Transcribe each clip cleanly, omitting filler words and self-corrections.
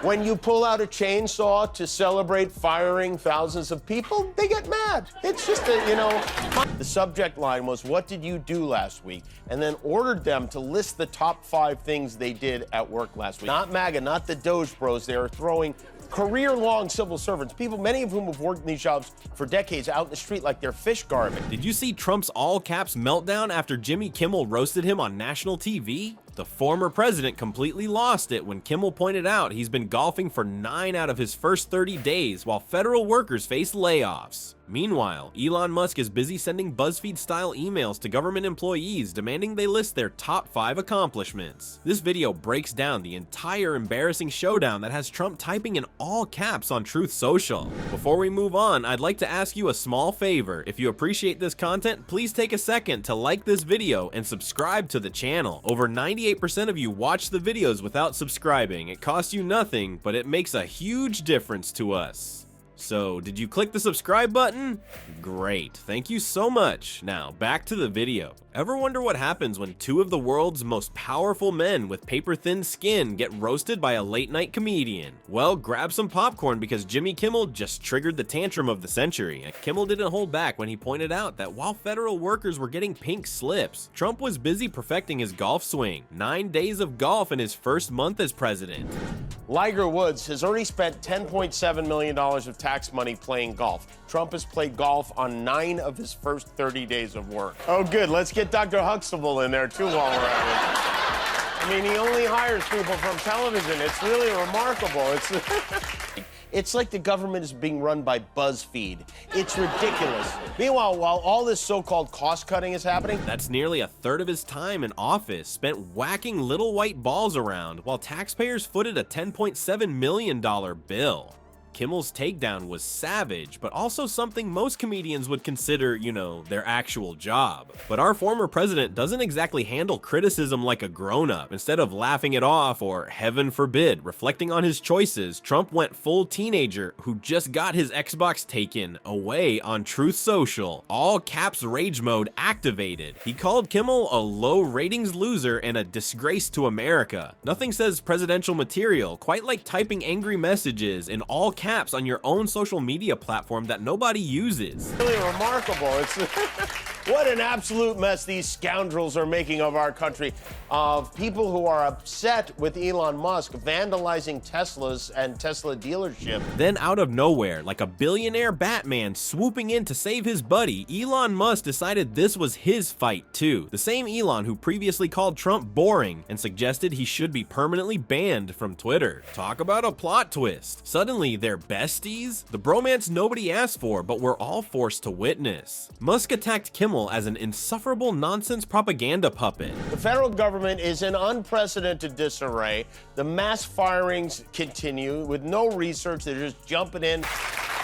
When you pull out a chainsaw to celebrate firing thousands of people, they get mad. It's just the subject line was, "What did you do last week?" And then ordered them to list the top 5 things they did at work last week. Not MAGA, not the Doge Bros. They are throwing career-long civil servants, people, many of whom have worked in these jobs for decades, out in the street like they're fish garbage. Did you see Trump's all-caps meltdown after Jimmy Kimmel roasted him on national TV? The former president completely lost it when Kimmel pointed out he's been golfing for 9 out of his first 30 days while federal workers face layoffs. Meanwhile, Elon Musk is busy sending BuzzFeed-style emails to government employees demanding they list their top 5 accomplishments. This video breaks down the entire embarrassing showdown that has Trump typing in all caps on Truth Social. Before we move on, I'd like to ask you a small favor. If you appreciate this content, please take a second to like this video and subscribe to the channel. Over 98% of you watch the videos without subscribing. It costs you nothing, but it makes a huge difference to us. So, did you click the subscribe button? Great, thank you so much. Now, back to the video. Ever wonder what happens when 2 of the world's most powerful men with paper-thin skin get roasted by a late-night comedian? Well, grab some popcorn because Jimmy Kimmel just triggered the tantrum of the century. And Kimmel didn't hold back when he pointed out that while federal workers were getting pink slips, Trump was busy perfecting his golf swing. 9 days of golf in his first month as president. Liger Woods has already spent $10.7 million of tax money playing golf. Trump has played golf on 9 of his first 30 days of work. Oh, good. Let's get Dr. Huxtable in there, too, while we're at it. I mean, he only hires people from television. It's really remarkable. It's like the government is being run by BuzzFeed. It's ridiculous. Meanwhile, while all this so-called cost-cutting is happening, that's nearly a third of his time in office spent whacking little white balls around while taxpayers footed a $10.7 million bill. Kimmel's takedown was savage, but also something most comedians would consider, their actual job. But our former president doesn't exactly handle criticism like a grown-up. Instead of laughing it off or, heaven forbid, reflecting on his choices, Trump went full teenager who just got his Xbox taken away on Truth Social. All caps rage mode activated. He called Kimmel a low ratings loser and a disgrace to America. Nothing says presidential material quite like typing angry messages in all caps on your own social media platform that nobody uses. Really remarkable. It's what an absolute mess these scoundrels are making of our country, of people who are upset with Elon Musk vandalizing Teslas and Tesla dealerships. Then out of nowhere, like a billionaire Batman swooping in to save his buddy, Elon Musk decided this was his fight too. The same Elon who previously called Trump boring and suggested he should be permanently banned from Twitter. Talk about a plot twist. Suddenly they're besties? The bromance nobody asked for, but we're all forced to witness. Musk attacked Kimmel as an insufferable nonsense propaganda puppet. The federal government is in unprecedented disarray. The mass firings continue with no research. They're just jumping in.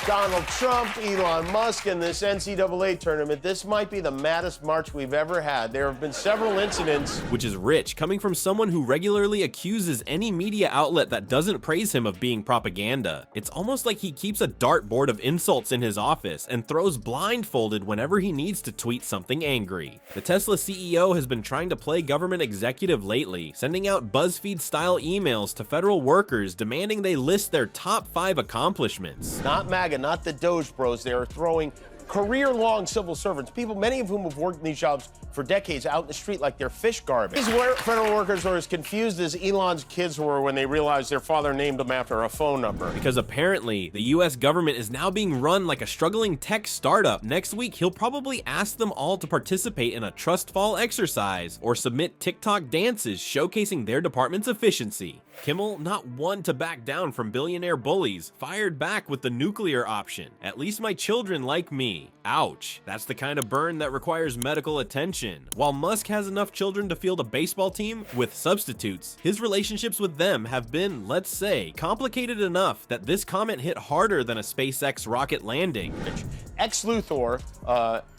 Donald Trump, Elon Musk, and this NCAA tournament. This might be the maddest march we've ever had. There have been several incidents. Which is rich, coming from someone who regularly accuses any media outlet that doesn't praise him of being propaganda. It's almost like he keeps a dartboard of insults in his office and throws blindfolded whenever he needs to tweet something angry. The Tesla CEO has been trying to play government executive lately, sending out BuzzFeed-style emails to federal workers demanding they list their top 5 accomplishments. Not MAGA, not the Doge Bros. They are throwing career-long civil servants, people, many of whom have worked in these jobs for decades, out in the street like they're fish garbage. These federal workers are as confused as Elon's kids were when they realized their father named them after a phone number. Because apparently, the US government is now being run like a struggling tech startup. Next week, he'll probably ask them all to participate in a trust fall exercise or submit TikTok dances showcasing their department's efficiency. Kimmel, not one to back down from billionaire bullies, fired back with the nuclear option. At least my children like me. Ouch. That's the kind of burn that requires medical attention. While Musk has enough children to field a baseball team with substitutes, his relationships with them have been, let's say, complicated enough that this comment hit harder than a SpaceX rocket landing. Ex-Luthor,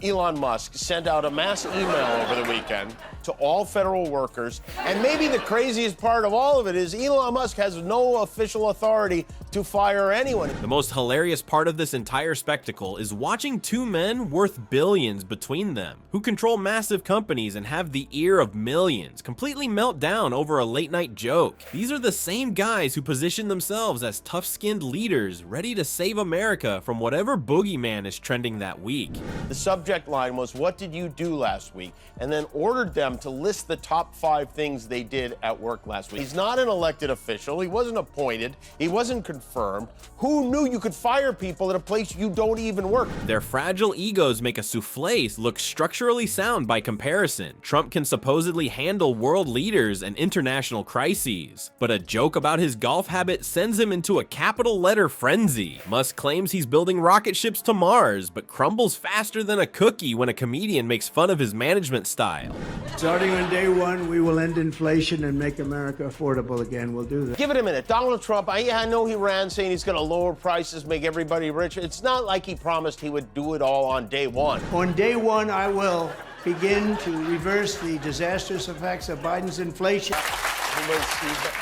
Elon Musk, sent out a mass email over the weekend to all federal workers. And maybe the craziest part of all of it is Elon Musk has no official authority to fire anyone. The most hilarious part of this entire spectacle is watching two men worth billions between them, who control massive companies and have the ear of millions, completely melt down over a late-night joke. These are the same guys who position themselves as tough-skinned leaders, ready to save America from whatever boogeyman is trending that week. The subject line was, "What did you do last week?" and then ordered them to list the top 5 things they did at work last week. He's not an elected official. He wasn't appointed. He wasn't confirmed. Who knew you could fire people at a place you don't even work? Their fragile egos make a soufflé look structurally sound by comparison. Trump can supposedly handle world leaders and international crises, but a joke about his golf habit sends him into a capital letter frenzy. Musk claims he's building rocket ships to Mars, but crumbles faster than a cookie when a comedian makes fun of his management style. Starting on day one, we will end inflation and make America affordable again. We'll do that. Give it a minute. Donald Trump, I know he ran saying he's going to lower prices, make everybody rich. It's not like he promised he would do it all on day one. On day one, I will begin to reverse the disastrous effects of Biden's inflation.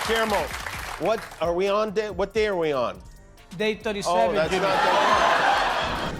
Guillermo, what are we on? What day are we on? Day 37. Oh, that's Jimmy. not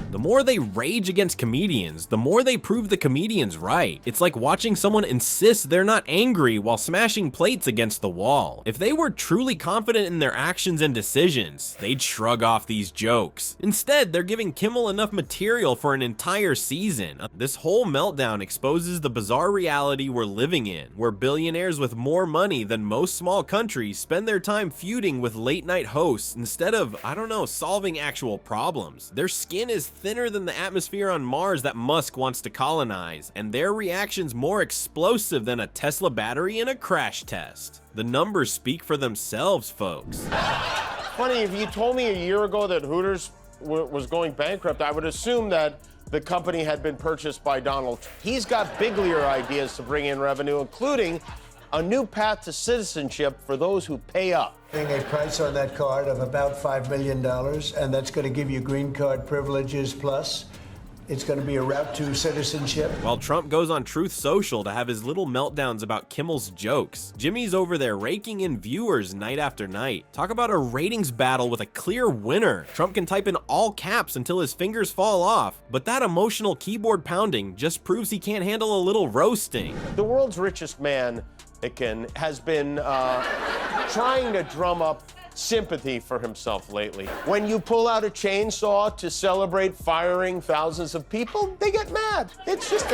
The more they rage against comedians, the more they prove the comedian's right. It's like watching someone insist they're not angry while smashing plates against the wall. If they were truly confident in their actions and decisions, they'd shrug off these jokes. Instead, they're giving Kimmel enough material for an entire season. This whole meltdown exposes the bizarre reality we're living in, where billionaires with more money than most small countries spend their time feuding with late-night hosts instead of, I don't know, solving actual problems. Their skin is thinner than the atmosphere on Mars that Musk wants to colonize, and their reactions more explosive than a Tesla battery in a crash test. The numbers speak for themselves, folks. funny. If you told me a year ago that Hooters was going bankrupt, I would assume that the company had been purchased by Donald Trump. He's got biglier ideas to bring in revenue, including a new path to citizenship for those who pay up. A price on that card of about $5 million, and that's going to give you green card privileges plus. It's going to be a route to citizenship. While Trump goes on Truth Social to have his little meltdowns about Kimmel's jokes, Jimmy's over there raking in viewers night after night. Talk about a ratings battle with a clear winner. Trump can type in all caps until his fingers fall off, but that emotional keyboard pounding just proves he can't handle a little roasting. The world's richest man, has been trying to drum up sympathy for himself lately. When you pull out a chainsaw to celebrate firing thousands of people, they get mad. It's just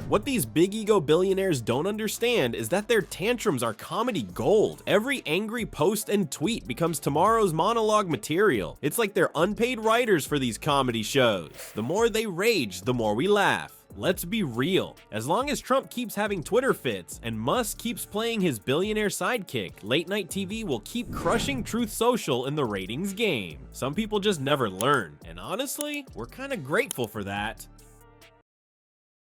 What these big ego billionaires don't understand is that their tantrums are comedy gold. Every angry post and tweet becomes tomorrow's monologue material. It's like they're unpaid writers for these comedy shows. The more they rage, the more we laugh. Let's be real. As long as Trump keeps having Twitter fits and Musk keeps playing his billionaire sidekick, late night TV will keep crushing Truth Social in the ratings game. Some people just never learn, and honestly, we're kind of grateful for that.